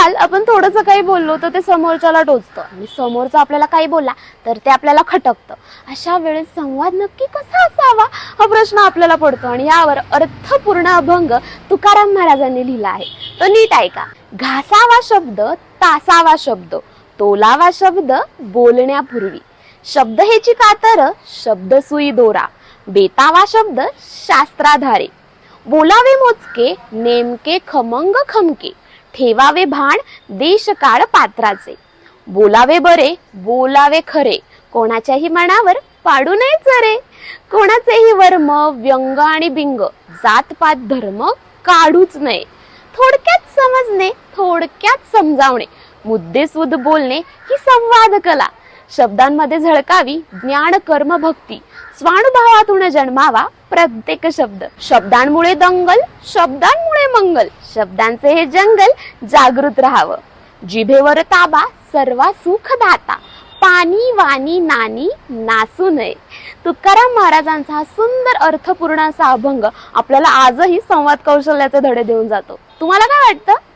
आजकाल आपण थोडंसं काही बोललो तर ते समोरच्याला टोचतं आणि समोरचा आपल्याला काही बोलला तर ते आपल्याला खटकतं. अशा वेळेस संवाद नक्की कसा असावा हा प्रश्न आपल्याला पडतो आणि यावर अर्थपूर्ण अभंग तुकाराम महाराजांनी लिहिला आहे. तो नीट ऐका. घासावा शब्द, तासावा शब्द, तोलावा शब्द बोलण्यापूर्वी. शब्द हेची कातर, शब्द सुई दोरा, बेतावा शब्द शास्त्राधारे. बोलावे मोजके, नेमके खमंग खमके, ठेवावे भान देश काळ पात्राचे. बोलावे बरे, बोलावे खरे, कोणाच्याही मनावर पाडू नये चरे. कोणाचेही वर्म, व्यंग आणि बिंग, जातपात धर्म काढूच नये. थोडक्यात समजणे, थोडक्यात समजावणे, मुद्देसूद बोलणे ही संवाद कला. शब्दांमध्ये झळकावी ज्ञान कर्म भक्ती, स्वानुभवातून जन्मावा प्रत्येक शब्द. शब्दांमुळे दंगल, शब्दांमुळे मंगल, शब्दांचे हे जंगल जागृत राहावं. जिभेवर ताबा, सर्वा सुख दाता, पाणी वाणी नानी नासू नये. तुकाराम महाराजांचा हा सुंदर अर्थपूर्ण असा अभंग आपल्याला आजही संवाद कौशल्याचे धडे देऊन जातो. तुम्हाला काय वाटतं?